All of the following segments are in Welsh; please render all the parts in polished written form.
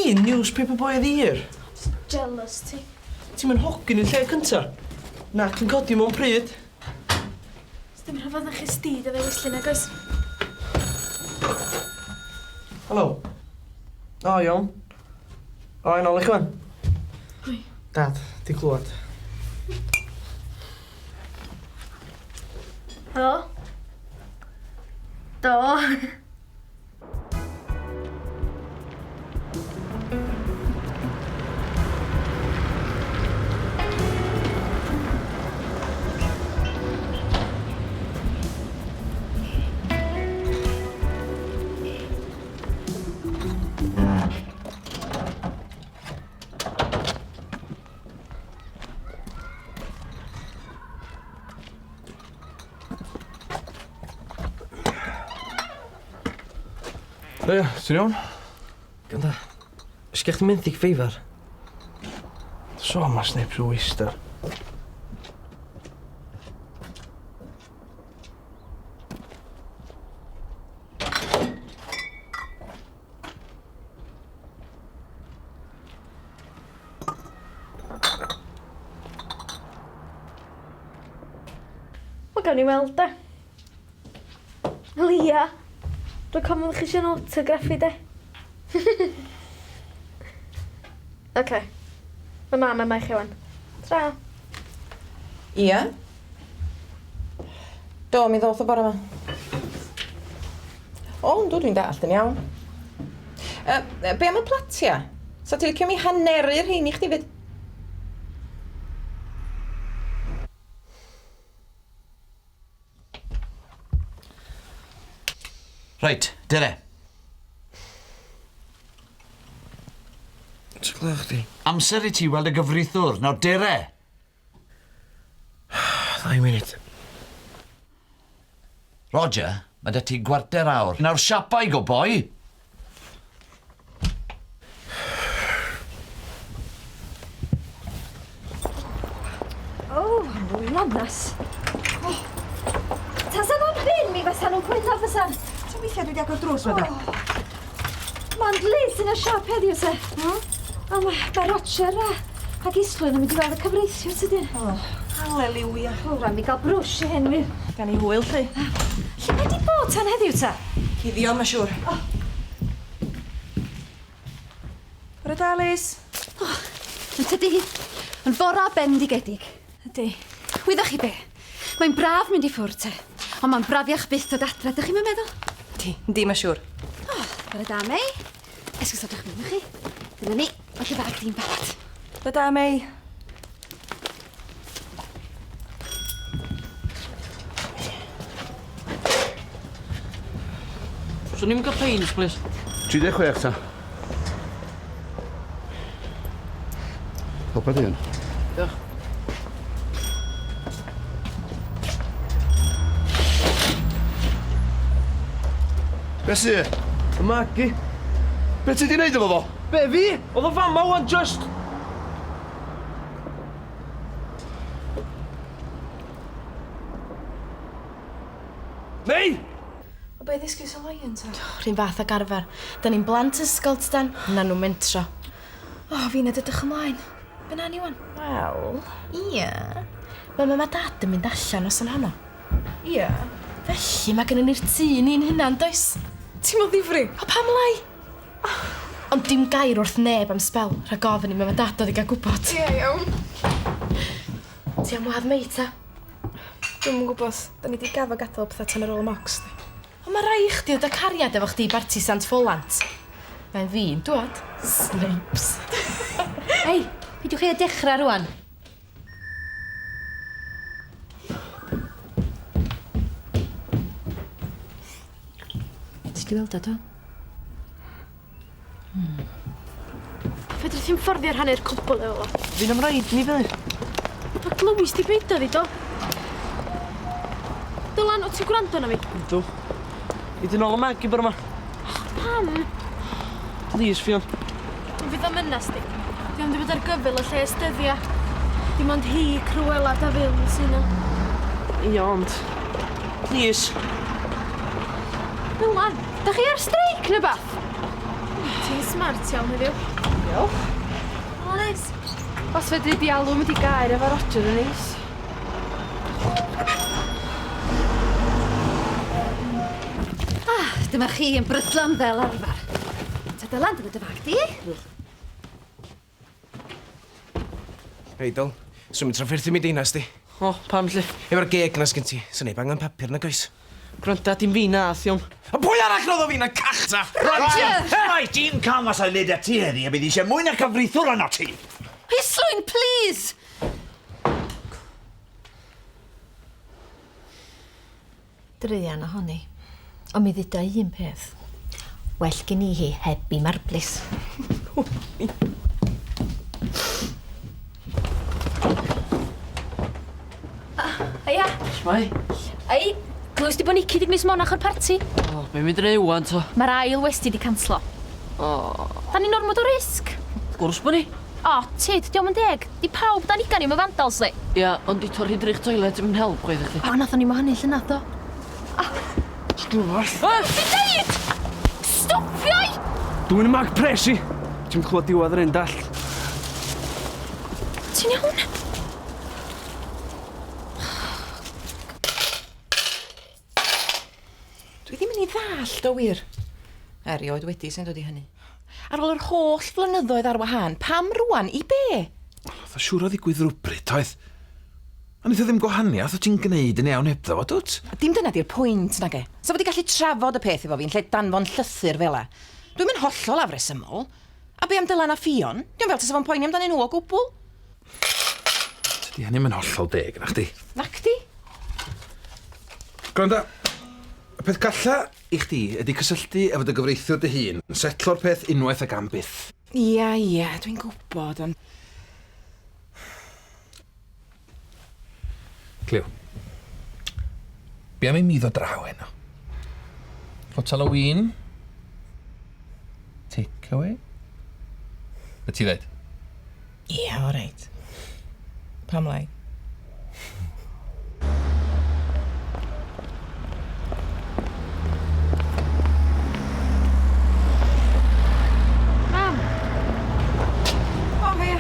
Ti'n newspaper boy of the year. Jealous ti. Ti'n mynd hogyn i'r lle cynta. Nac yn codi mewn pryd. Dim rhyfedd na chi styd a fe wyslun ag oes. Helo. O, iawn. O, yn ôl i chwan. Hoi. Dad, di clywed. Helo? Do. Ie, ti'n iawn? Gyda. Ysgech ti'n mynd i'ch feifar? So ma sneb rhyw weister. Wel, gawn ni weld, de. Lia. Dwi'n cofio chi eisiau autograffi, de. Oce. Mae mam yma i chi wan. Tra. Ia? Do, mi ddoth o bore yma. O, yndw, dwi'n dallt yn iawn. Be am y platia? Sa ti'n licio mi haneru'r rhein i chdi fyd? Reit, Dyre. Ti'n glwch chdi? Amser i ti weld y gyfreithiwr. Nawr, Dyre. 2 munud. Roger, mae da ti gwarter awr. Nawr, siapa i go, boi. O, lonas. Tasan nhw'n bin mi fysa nhw'n pwynt off fysa. Ti'n weithio dwi wedi agor drws ma da? Mae'n lis yn y siop heddiw, te. O, mae Roger ac Islwyn yn mynd i weld y cyfreithiwr, tydyn. O, haleluia. O, rhaid mi gael brwsh i hyn, wir. Gan i hwyl, chi. Lle mae di bod tan heddiw, te? Cuddion, ma siŵr. Bore da, Liz. Yn tydi, yn fora bendigedig. Ydy. Wyddach chi be? Mae'n braf mynd i ffwrdd, te. Ond mae'n brafiach byth dod adra, dych chi'n meddwl? Di, ma siŵr. O, bore da, Mei. Esgusodwch mi, chi. Dyna ni, mae chi bag di'n barod. Bore da, Mei. So ni'n cael peins, please? 36 ta. Popeth un. Diolch. Be sy? Y magi. Be ti di wneud efo fo? Be fi? Oedd o fama wan just... Mei! O be ddysgu sy'n loion ta? Rhyn fath ag arfer. Da ni'n blant ysgol tydan, na nhw'n mentro. O, fi'n edrych ymlaen. Be na ni wan? Wel, ia. Mae mam a dad yn mynd allan os yn hano. Ia. Felly mae gen ni'r tŷ ni'n hynna'n, does? Ti'n modd ddifri? O, pam lai? Ond dim gair wrth neb am spel, rhag ofyn i mam a dad oedd i gael gwybod. Ie, iawn. Ti am wadd mei ta? Dwi'm yn gwybod. Da ni di gafo gadael pethau tan yr ôl mocs. Ond mae rai chdi oedd y cariad efo chdi barti Sant Ffolant. Mae'n fi'n dwad. Snipes. Hei, peidiwch chi a dechrau rwan. Ti di weld o, do? Fedrith ti'n fforddio rhannu'r cwbl efo. Fi'n am raid ni fyny. Pa glywys di beidio di, do? Dylan, o ti'n gwrando na fi? Ydw. I dyn ôl y magi bore yma. Pam? Please, Fion. Yn fydd am ynas di. Di am di bod ar gyfil y lle ystyddia. Dim ond hi, Crwela, Dafyl, sy'n o. Ie, ond... Please. Dylan, da chi ar streic neu bath? Ti'n smart iawn heddiw. Diolch. O, neis. Os fedri di alw mynd i gair efo Roger yn neis. Dyma chi yn brydlon fel arfer. Ta dy land yn y dyfag di? Eidol, swn i'n trafferthu mi dinas di. O, pam lle? Efo'r geg nas gen ti, sy'n neb angen papur na goes. Gwranda, dim fi nath, iawn. A pwy arall roedd o fi na cachta? Right, un cam as I led at ti heddi, a bydd eisiau mwy na cyfreithiol arno ti. Islwyn, please! Dreuan ohoni. Ond mi ddita un peth. Well gen i hi heb i marblis. Ia, Mai? ei, glwys di bod Nici dig mis monach o'r parti? O, be mi dreu wan, to? Mae'r ail westi di canslo. O, Da ni'n ormod o risg. gwrs bo ni. O, tid, diolch yn deg. Di pawb da nigan i'm y fandals, li. Ia, ond di torri drych toilet yn help, gwaith i chdi. O, nathon ni mohannu llynadd o. Fi deud! Stopiau! Dwi'n y mag presi. Ti'n clywed diwedd yr un dall. Ti'n iawn? Dwi ddim yn ei ddallt o wir. Erioed wedi sy'n dod i hynny. Ar ôl yr holl flynyddoedd ar wahân, pam rwan i be? Oedd o siŵr o ddigwydd rwbryd, oedd. A nid o ddim gwahaniaeth o ti'n gwneud yn iawn hebddo fo, dwt? Dim dyna di'r pwynt, nage. Sa fod i gallu trafod y peth efo fi'n lle danfon llythyr fel e. Dwi'n mynd hollol afresymol. A be am Dylan a Ffion? Diolch fel tas efo'n poeni amdano nhw o gwbl. Tydi hynny'n mynd hollol deg na chdi. Nac di? Gwranda, y peth galla i chdi ydy cysylltu efo dy gyfreithiwr dy hun, setlo'r peth unwaith ag am byth. Ia, dwi'n gwybod, ond... Cliw. Be am i mi ddod draw heno? Hot Halloween? Take away? Be ti ddweud? Ia, o reit. Pam lai? Mam! O, fe.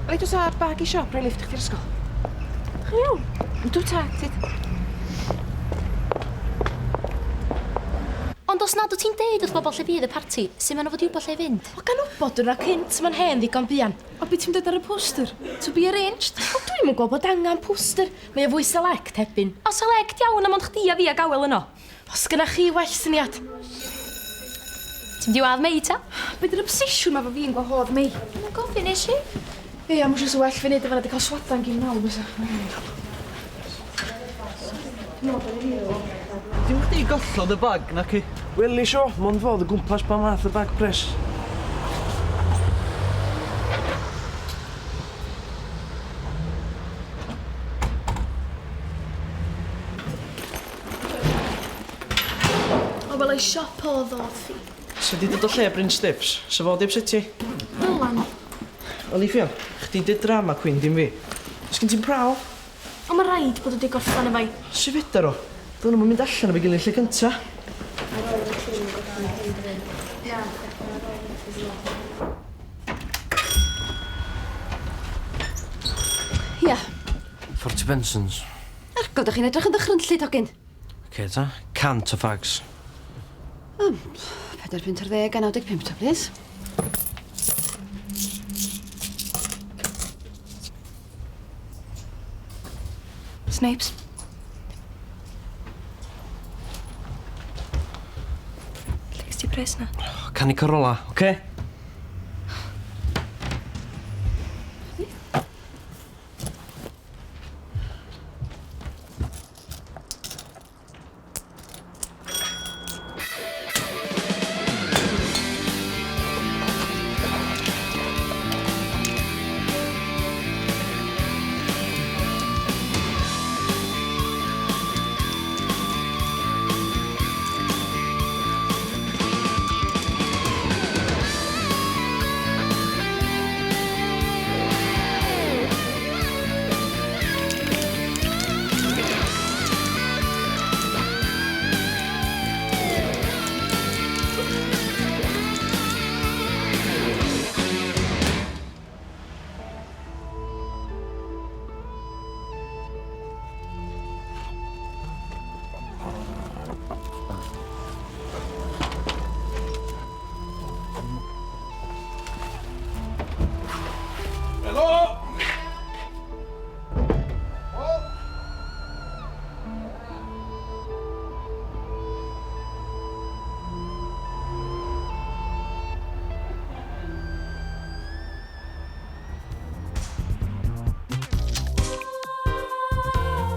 Reit os a bag i siop, rhoi lift chdi'r ysgol. Iawn. Dw ta, tid. Ond os nad wyt ti'n deud wrth bobl lle bydd y parti, sy'n ma'n o fod i wybod lle i fynd? O gan wybod yna cynt ma'n hen ddigon bian. O, beth ti'n dod ar y poster? To be arranged? O dwi'n mwyn gwybod angen poster. Mae o fwy select hebyn. O, select iawn am ond chdi a fi a gawel yno. Os gyna chi well syniad. Ti'n diwadd mei ta? Beth yw'r obsesiwn ma fo fi'n gwahodd mei? Mae'n gofyn eisiau. Ie, mwyn sy'n well fi wneud efo na di cael swadan gyn nawr bysa. Dim chdi gollod y bag, na ci? Weli sio, mond fod y gwmpas pa math y bag pres. O, wel ei siop o ddodd fi. Sa di dod o lle Bryn Stips? Sa fod i'r seti? Dylan. Olivia, chdi di drama queen dim fi. Os gen ti'n praw? O, mae rhaid bod wedi gorffan y fai. Si fedar o? Do'n nhw'n mynd allan o fi gilydd lle cynta. Ia. 40 Bensons. Argo, da chi'n edrych yn ddychrynllid hogyn. Ce ta, 100 o fags. 4.10 a 95 ta, please. Snapes. Lle gys ti pres na? Cani Corolla, oce?